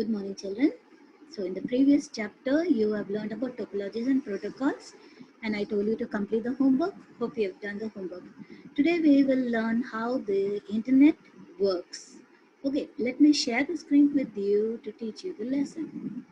Good morning, children. So in the previous chapter, you have learned about topologies and protocols, and I told you to complete the homework. Hope you have done the homework. Today we will learn how the internet works. Okay, let me share the screen with you to teach you the lesson.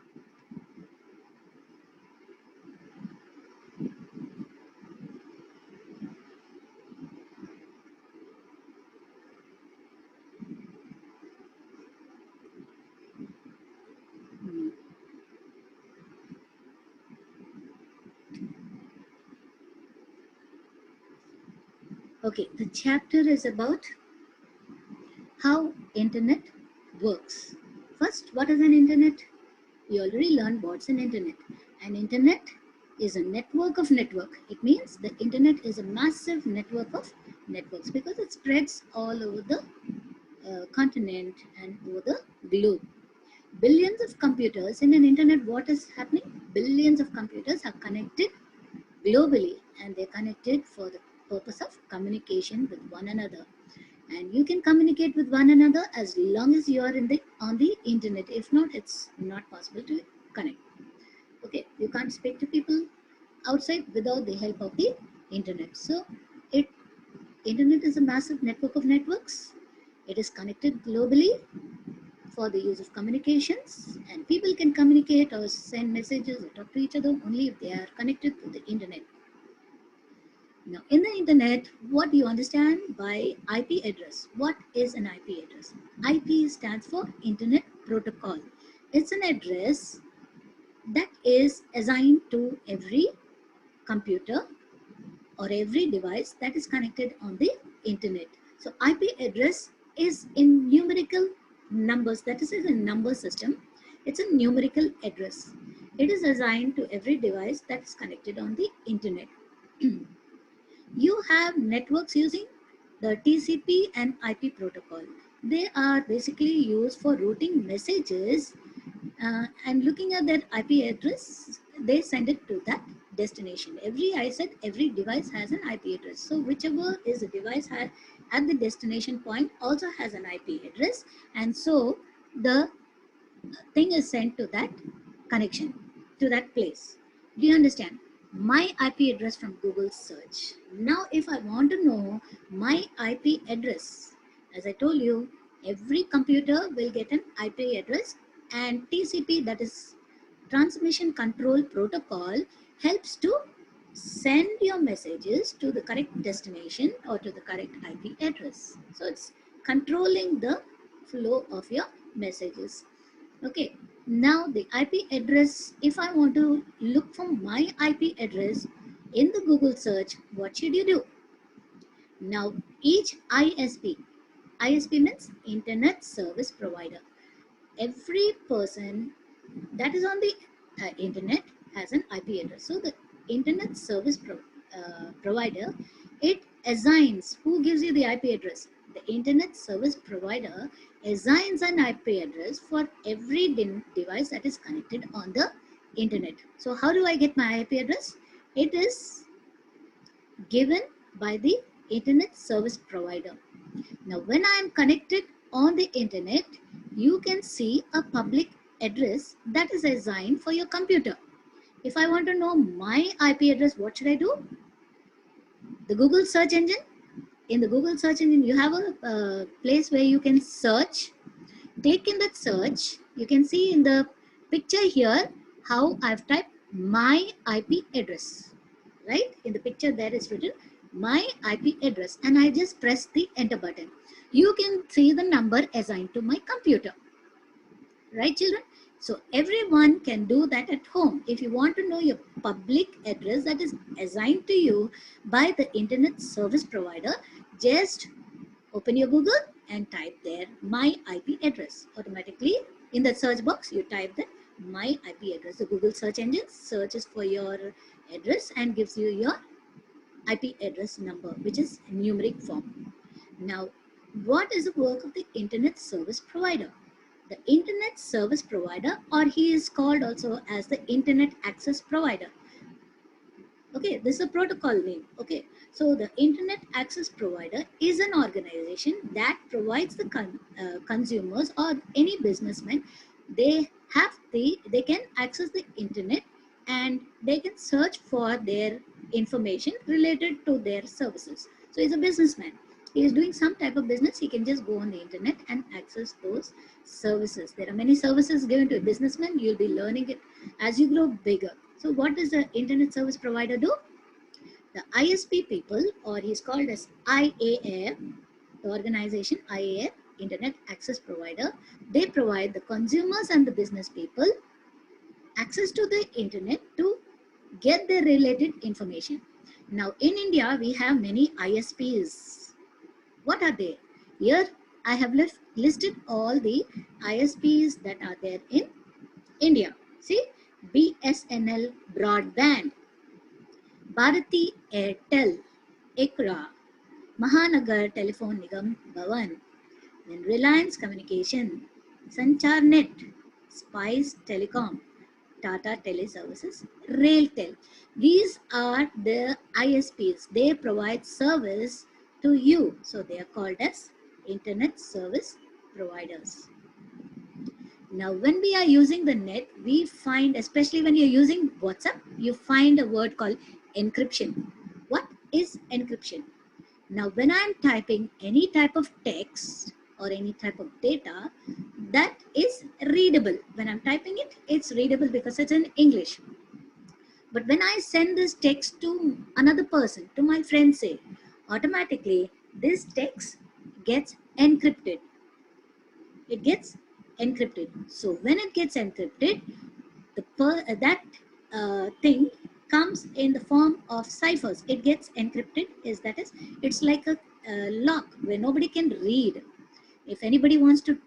Okay, the chapter is about how internet works. First, what is an internet? We already learned what's an internet. An internet is a network of network. It means the internet is a massive network of networks because it spreads all over the continent and over the globe. Billions of computers in an internet, what is happening? Billions of computers are connected globally, and they're connected for the purpose of communication with one another. And you can communicate with one another as long as you are on the internet. If not, it's not possible to connect. Okay, you can't speak to people outside without the help of the internet. So internet is a massive network of networks. It is connected globally for the use of communications, and people can communicate or send messages or talk to each other only if they are connected to the internet. Now, in the internet, what do you understand by IP address? What is an IP address? IP stands for Internet Protocol. It's an address that is assigned to every computer or every device that is connected on the internet. So IP address is in numerical numbers, that is a number system. It's a numerical address. It is assigned to every device that is connected on the internet. You have networks using the TCP and IP protocol. They are basically used for routing messages, and looking at that IP address, they send it to that destination. Every device has an IP address. So whichever is the device at the destination point also has an IP address, and so the thing is sent to that connection, to that place. Do you understand? My IP address from Google search. Now, if I want to know my IP address, as I told you, every computer will get an IP address, and TCP, that is Transmission Control Protocol, helps to send your messages to the correct destination or to the correct IP address. So it's controlling the flow of your messages. Okay, now the IP address, if I want to look for my IP address in the Google search, what should you do? Now, each ISP means Internet Service Provider. Every person that is on the internet has an IP address. So the Internet Service Provider, it assigns, who gives you the IP address? The Internet Service Provider assigns an IP address for every device that is connected on the internet. So how do I get my IP address? It is given by the Internet Service Provider. Now, when I am connected on the internet, you can see a public address that is assigned for your computer. If I want to know my IP address, what should I do? The Google search engine. In the Google search engine, you have a place where you can search. Click in that search. You can see in the picture here how I've typed my IP address. Right? In the picture there is written my IP address, and I just press the enter button. You can see the number assigned to my computer. Right, children? So everyone can do that at home. If you want to know your public address that is assigned to you by the Internet Service Provider, just open your Google and type there my IP address. Automatically in the search box you type that my IP address. The Google search engine searches for your address and gives you your IP address number, which is numeric form. Now, what is the work of the Internet Service Provider? The Internet Service Provider, or he is called also as the Internet Access Provider. Okay, this is a protocol name. Okay, so the Internet Access Provider is an organization that provides the consumers or any businessman they can access the internet, and they can search for their information related to their services. So he's a businessman. He is doing some type of business. He can just go on the internet and access those services. There are many services given to a businessman. You'll be learning it as you grow bigger. So what does the internet service provider do? The ISP people, or he's called as IAF, the organization IAF, Internet Access Provider, they provide the consumers and the business people access to the internet to get their related information. Now in India, we have many ISPs. What are they? Here I have listed all the ISPs that are there in India. See, BSNL Broadband, Bharati Airtel, ICRA, Mahanagar Telephone Nigam Bhavan, then Reliance Communication, Sancharnet, Spice Telecom, Tata Teleservices, Railtel. These are the ISPs. They provide service to you. So they are called as Internet Service Providers. Now, when we are using the net, we find, especially when you're using WhatsApp, you find a word called encryption. What is encryption? Now, when I'm typing any type of text or any type of data, that is readable. When I'm typing it, it's readable because it's in English. But when I send this text to another person, to my friend, say, automatically this text gets encrypted. It gets encrypted. So when it gets encrypted, that thing comes in the form of ciphers. It gets encrypted. It's like a lock where nobody can read. If anybody wants to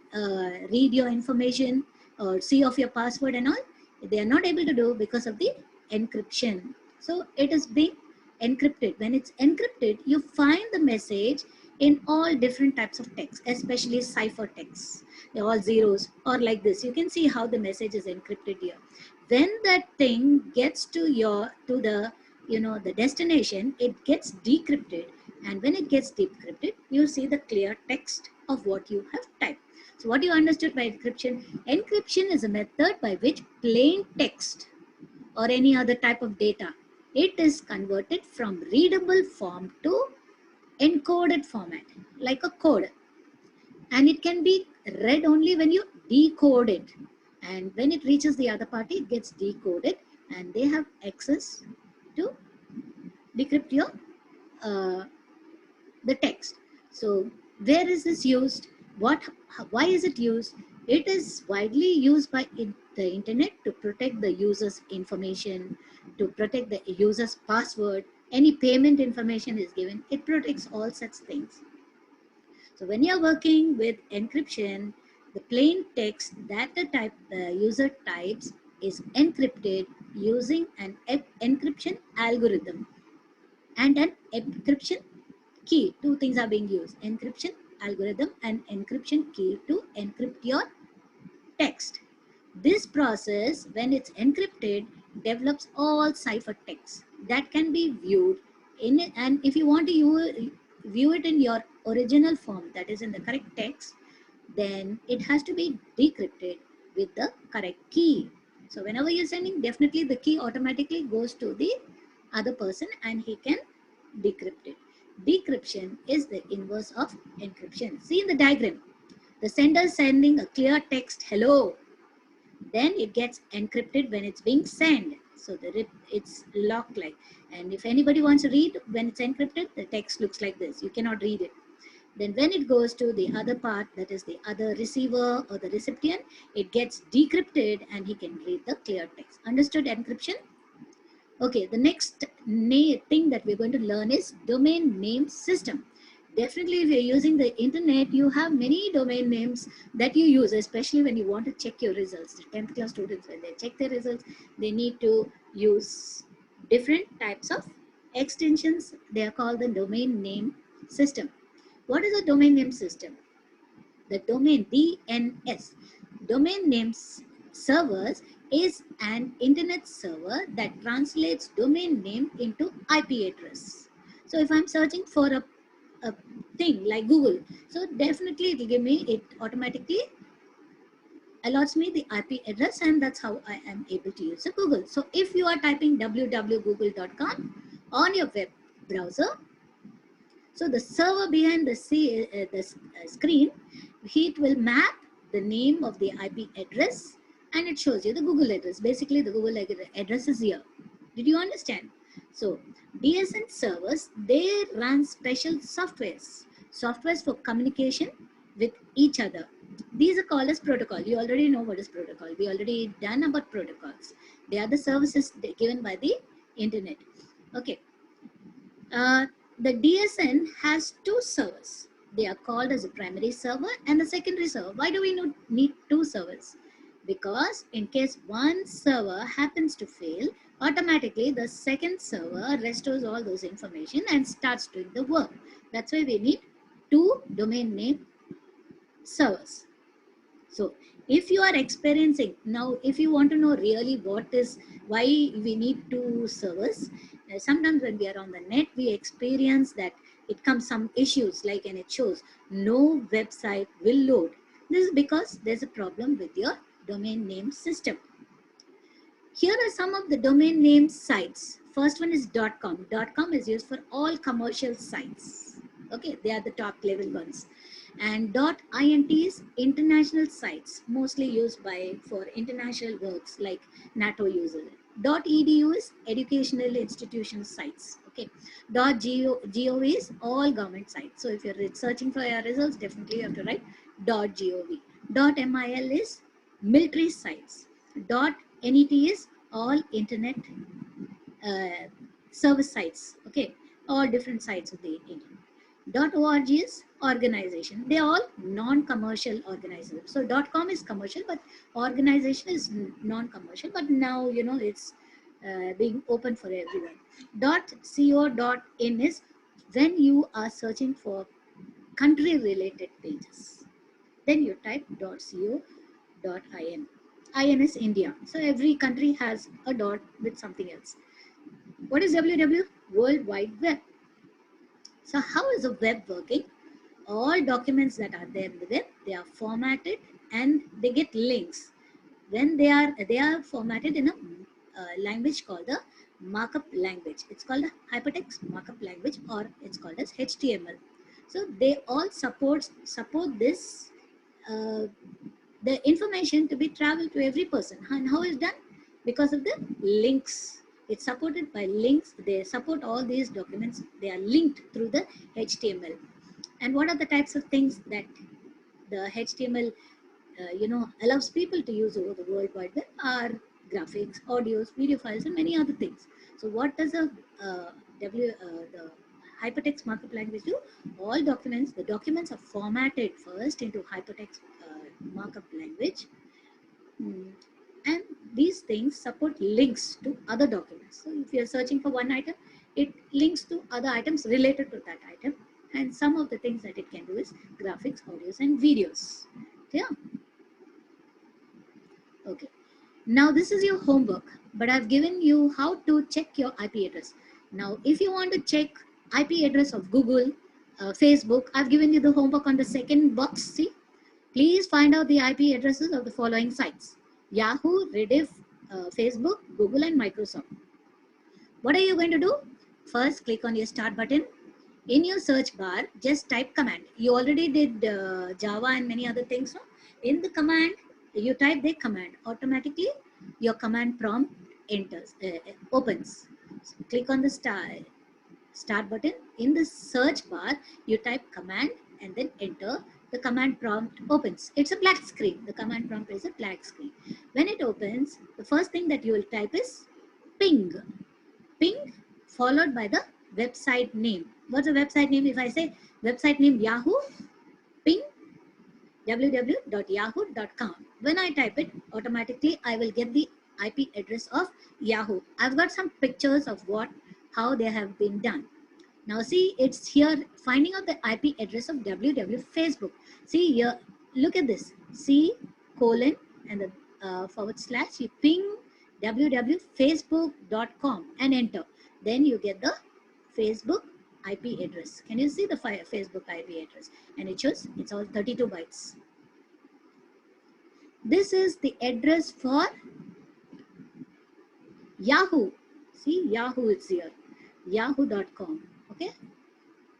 read your information or see of your password and all, they are not able to do because of the encryption. So it is being encrypted. When it's encrypted, you find the message in all different types of text, especially cipher texts. They're all zeros or like this. You can see how the message is encrypted here. When that thing gets to the destination, it gets decrypted, and when it gets decrypted, you see the clear text of what you have typed. So what you understood by encryption? Encryption is a method by which plain text or any other type of data, it is converted from readable form to encoded format, like a code. And it can be read only when you decode it. And when it reaches the other party, it gets decoded, and they have access to decrypt your the text. So where is this used? Why is it used? It is widely used by the internet to protect the user's information, to protect the user's password. Any payment information is given. It protects all such things. So when you're working with encryption, the plain text that the user types is encrypted using an encryption algorithm and an encryption key. Two things are being used: encryption algorithm and encryption key to encrypt your text. This process, when it's encrypted, develops all cipher text that can be viewed in it. And if you want to view it in your original form, that is in the correct text, then it has to be decrypted with the correct key. So whenever you're sending, definitely the key automatically goes to the other person and he can decrypt it. Decryption is the inverse of encryption. See in the diagram, the sender is sending a clear text, hello. Then it gets encrypted when it's being sent. So it's locked like. And if anybody wants to read, when it's encrypted, the text looks like this. You cannot read it. Then when it goes to the other part, that is the other receiver or the recipient, it gets decrypted and he can read the clear text. Understood encryption? Okay, the next thing that we're going to learn is domain name system. Definitely, if you're using the internet, you have many domain names that you use, especially when you want to check your results. The 10th class students, when they check their results, they need to use different types of extensions. They are called the domain name system. What is a domain name system? The domain DNS, domain names servers, is an internet server that translates domain name into IP address. So if I'm searching for a thing like Google, so definitely it will give me it automatically allots me the IP address, and that's how I am able to use the Google. So if you are typing www.google.com on your web browser, so the server behind the screen, it will map the name of the IP address, and it shows you the Google address. Basically, the Google address is here. Did you understand? So DSN servers, they run special softwares for communication with each other. These are called as protocol. You already know what is protocol. We already done about protocols. They are the services given by the internet. Okay. The DSN has two servers. They are called as a primary server and the secondary server. Why do we need two servers? Because in case one server happens to fail, automatically the second server restores all those information and starts doing the work. That's why we need two domain name servers. So if you are experiencing now, if you want to know really why we need two servers, sometimes when we are on the net, we experience that it comes some issues like, and it shows no website will load. This is because there's a problem with your domain name system. Here are some of the domain name sites. First one is .com. .com is used for all commercial sites. Okay, they are the top level ones. And .int is international sites, mostly used for international works like NATO uses. .edu is educational institution sites. Okay. .gov is all government sites. So if you're searching for your results, definitely you have to write .gov. .mil is military sites. .net is all internet service sites. Okay, all different sites of the internet. .org is organization. They are all non-commercial organizations. So .com is commercial, but organization is non-commercial. But now, you know, it's being open for everyone. .co.in is when you are searching for country-related pages. Then you type .co.in. IN is India. So every country has a dot with something else. What is WW? World Wide Web. So how is the web working? All documents that are there in the web, they are formatted and they get links. When they are formatted in a language called the markup language. It's called a hypertext markup language, or it's called as HTML. So they all support this the information to be traveled to every person. And how is done? Because of the links. It's supported by links. They support all these documents. They are linked through the HTML. And what are the types of things that the HTML allows people to use over the World Wide Web are graphics, audios, video files, and many other things. So what does the hypertext markup language do? All documents, the documents are formatted first into hypertext markup language, and these things support links to other documents. So if you're searching for one item, it links to other items related to that item, and some of the things that it can do is graphics, audios, and videos. Yeah. Okay. Now this is your homework, but I've given you how to check your IP address. Now, if you want to check IP address of Google, Facebook, I've given you the homework on the second box. See, please find out the IP addresses of the following sites: Yahoo, Rediff, Facebook, Google, and Microsoft. What are you going to do? First, click on your start button. In your search bar, just type command. You already did Java and many other things. No? In the command, you type the command. Automatically, your command prompt opens. So click on the start button. In the search bar, you type command and then enter. The command prompt opens. It's a black screen. The command prompt is a black screen. When it opens, the first thing that you will type is ping. Ping followed by the website name. What's the website name? If I say website name Yahoo, ping www.yahoo.com. When I type it, automatically I will get the IP address of Yahoo. I've got some pictures of how they have been done. Now see, it's here finding out the IP address of www Facebook. See here, look at this. C : and the / you ping www.facebook.com and enter. Then you get the Facebook IP address. Can you see the Facebook IP address? And it shows it's all 32 bytes. This is the address for Yahoo. See, Yahoo is here. Yahoo.com. Okay.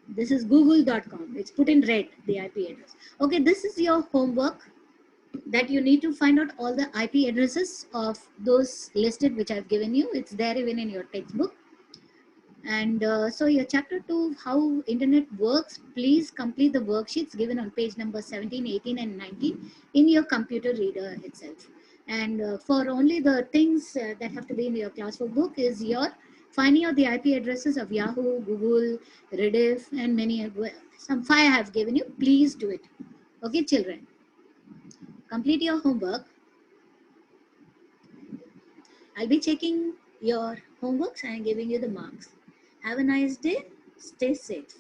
This is google.com. It's put in red, the IP address. Okay, this is your homework, that you need to find out all the IP addresses of those listed which I've given you. It's there even in your textbook. And so your chapter 2, how internet works, please complete the worksheets given on page number 17, 18 and 19 in your computer reader itself. And for only the things that have to be in your classwork book is your finding out the IP addresses of Yahoo, Google, Rediff, and many, some 5 I have given you. Please do it. Okay, children, complete your homework. I'll be checking your homeworks and giving you the marks. Have a nice day. Stay safe.